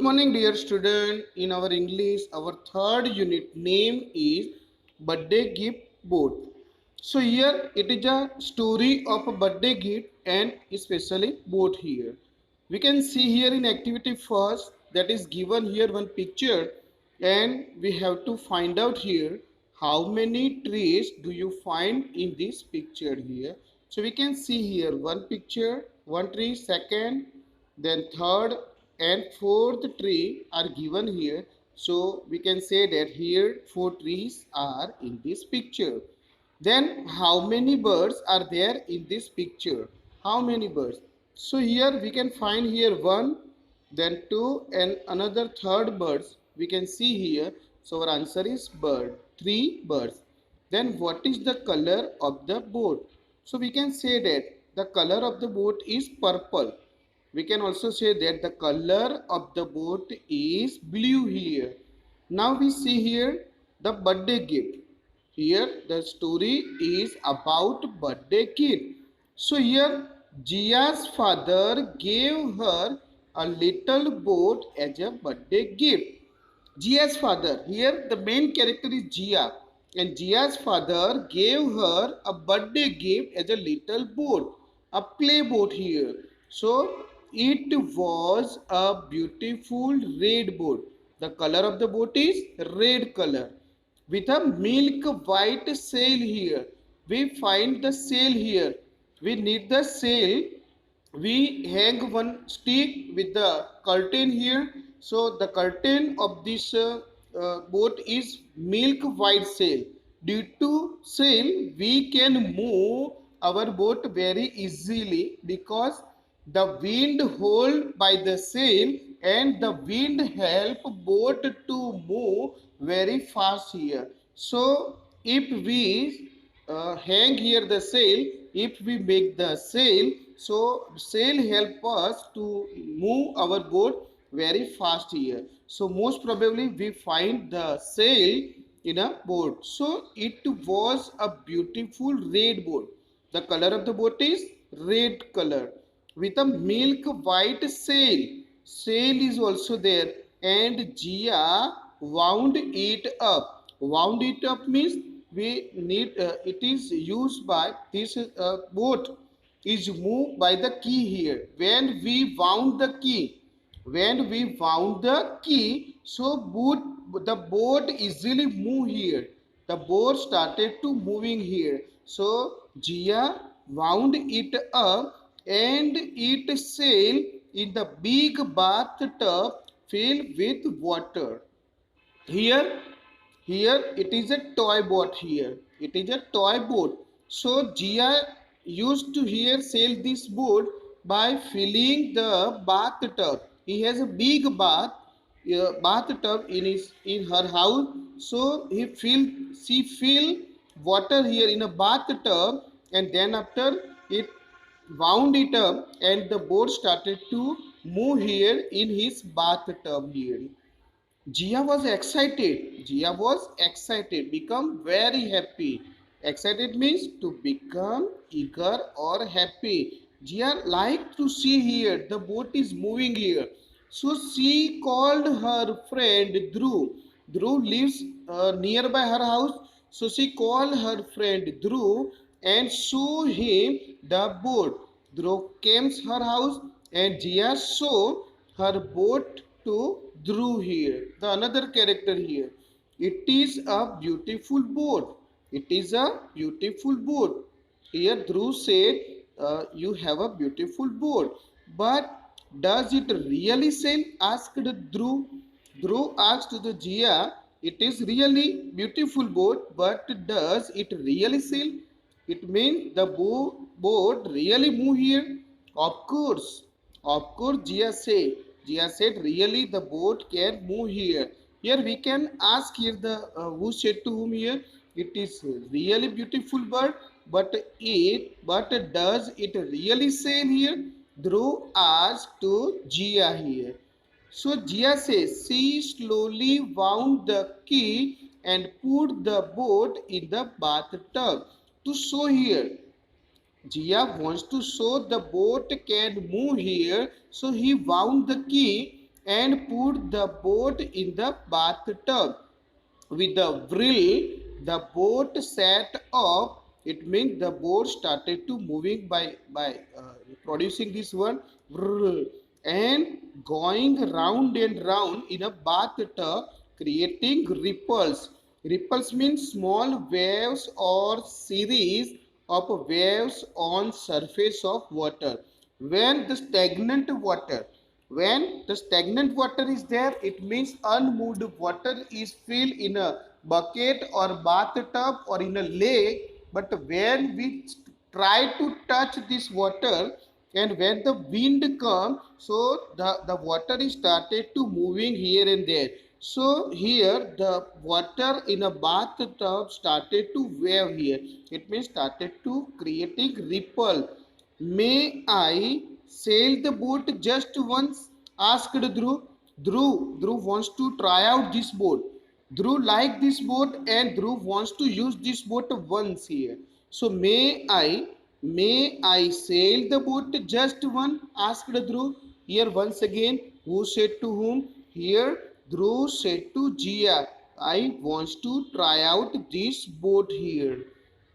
Good morning, dear student. In our English, our third unit name is birthday gift board. So here it is a story of a birthday gift and especially board here. We can see here in activity first that is given here one picture, and we have to find out here how many trees do you find in this picture here. So we can see here one picture, one tree, second, then third and fourth tree are given here. So we can say that here four trees are in this picture. Then how many birds are there in this picture? How many birds? So here we can find here one, then two and another third birds we can see here. So our answer is bird, three birds. Then what is the color of the boat? So we can say that the color of the boat is purple. We can also say that the color of the boat is blue here. Now we see here the birthday gift. Here the story is about birthday gift. So here Jia's father gave her a little boat as a birthday gift. Jia's father, here the main character is Jia, and Jia's father gave her a birthday gift as a little boat, a play boat here. So it was a beautiful red boat. The color of the boat is red color with a milk white sail here. We find the sail here. We need the sail. We hang one stick with the curtain here. So the curtain of this boat is milk white sail. Due to sail, we can move our boat very easily because the wind hold by the sail and the wind help boat to move very fast here. So if we hang here the sail, if we make the sail, so sail help us to move our boat very fast here. So most probably we find the sail in a boat. So it was a beautiful red boat. The color of the boat is red color with a milk white sail. Sail is also there, and Jia wound it up. Wound it up means we need it is used by this boat is moved by the key here. When we wound the key, so the boat easily move here. The boat started to moving here. So Jia wound it up and it sailed in the big bathtub filled with water. Here, here it is a toy boat here. It is a toy boat. So Jia used to here sail this boat by filling the bathtub. He has a big bathtub in her house. So she fill water here in a bathtub, and then after it wound it up and the boat started to move here in his bathtub here. Jia was excited. Jia was excited, become very happy. Excited means to become eager or happy. Jia liked to see here, the boat is moving here. So she called her friend Dhruv. Dhruv lives nearby her house. So she called her friend Dhruv and show him the boat. Dhruv came to her house and Jia saw her boat to Dhruv here. The another character here. It is a beautiful boat. It is a beautiful boat. Here Dhruv said, you have a beautiful boat. But does it really sail? Asked Dhruv. Dhruv asked the Jia, it is really beautiful boat, but does it really sail? It means the boat really move here? Of course. Of course, Jia said. Jia said, really the boat can move here. Here we can ask here the who said to whom here. It is really beautiful bird, but does it really sail here? Dhruv asked to Jia here. So Jia says she slowly wound the key and put the boat in the bathtub. To show here, Jia wants to show the boat can move here, so he wound the key and put the boat in the bathtub. With the whirl, the boat set up. It means the boat started to moving by producing this word whirl, and going round and round in a bathtub, creating ripples. Ripples means small waves or series of waves on surface of water. When the stagnant water, when the stagnant water is there, it means unmoved water is filled in a bucket or bathtub or in a lake. But when we try to touch this water, and when the wind comes, so the water is started to moving here and there. So here the water in a bathtub started to wave here. It means started to creating ripple. May I sail the boat just once? Asked Dhruv. Dhruv wants to try out this boat. Dhruv like this boat and Dhruv wants to use this boat once here. So may I sail the boat just one? Asked Dhruv. Here once again, who said to whom? Here Dhruv said to Jia, I wants to try out this boat here.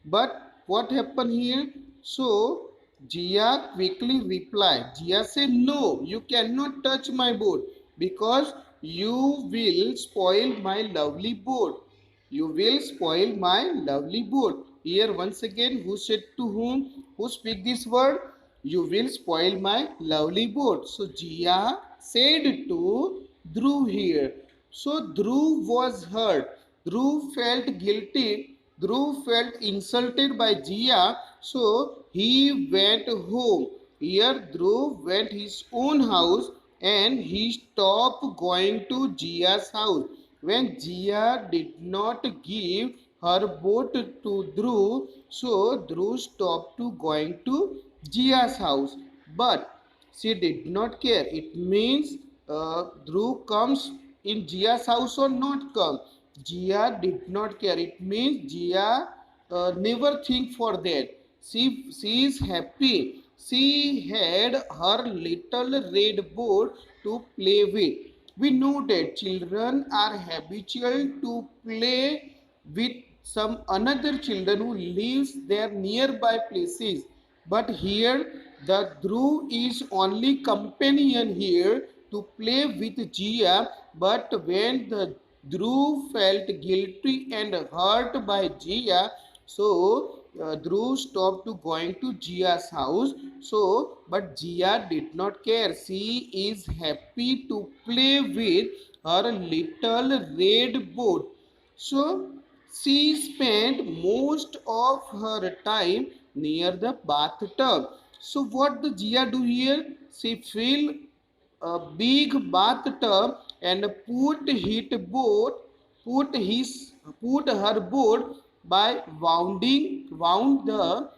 But what happened here? So Jia quickly replied. Jia said, no, you cannot touch my boat because you will spoil my lovely boat. You will spoil my lovely boat. Here once again, who said to whom? Who speak this word? You will spoil my lovely boat. So Jia said to Dhruv here. So Dhruv was hurt. Dhruv felt guilty. Dhruv felt insulted by Jia. So he went home. Here Dhruv went his own house and he stopped going to Jia's house. When Jia did not give her boat to Dhruv, so Dhruv stopped to going to Jia's house. But she did not care. It means Dhruv comes in Jia's house or not come. Jia did not care. It means Jia never think for that. She is happy. She had her little red boat to play with. We know that children are habitual to play with some another children who lives their nearby places. But here the Dhruv is only companion here to play with Jia. But when the Dhruv felt guilty and hurt by Jia, so Dhruv stopped to going to Jia's house. So, but Jia did not care. She is happy to play with her little red boat. So she spent most of her time near the bathtub. So what the Jia do here? She fill a big bathtub and put her boat by wound the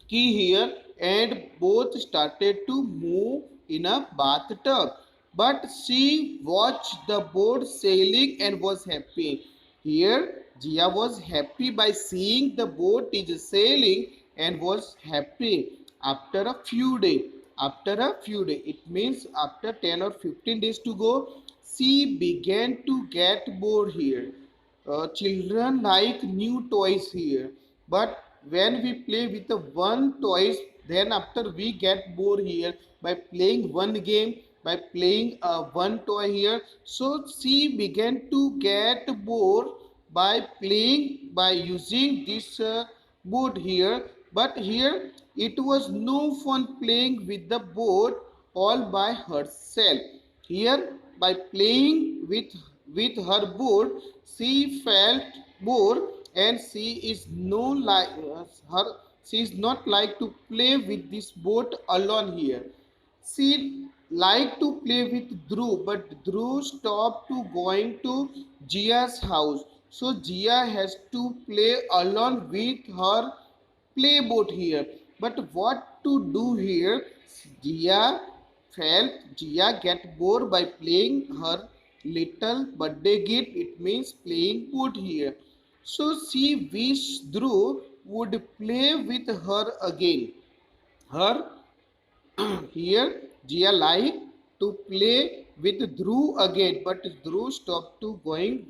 key here, and both started to move in a bathtub. But she watched the boat sailing and was happy. Here, Jia was happy by seeing the boat is sailing and was happy. After a few days, it means after 10 or 15 days to go, she began to get bored here. Children like new toys here, but when we play with the one toys, then after we get bored here by playing one game, by playing one toy here. So she began to get bored by playing by using this board here. But here it was no fun playing with the board all by herself. Here by playing with her board, she felt bored, and she is no like her she is not like to play with this boat alone here. She liked to play with Dhruv, but Dhruv stopped to going to Jia's house. So Jia has to play alone with her playboat here. But what to do here? Jia Jia get bored by playing her little birthday gift. It means playing boat here. So she wished Dhruv would play with her again. Her here Jia like to play with Dhruv again, but Dhruv stopped to going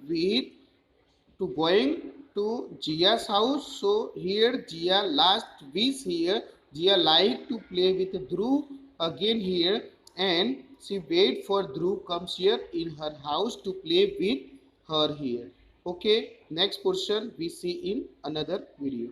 to Jia's house. So here Jia last wish here. Jia like to play with Dhruv again here, and she wait for Dhruv comes here in her house to play with her here. Okay, next portion we see in another video.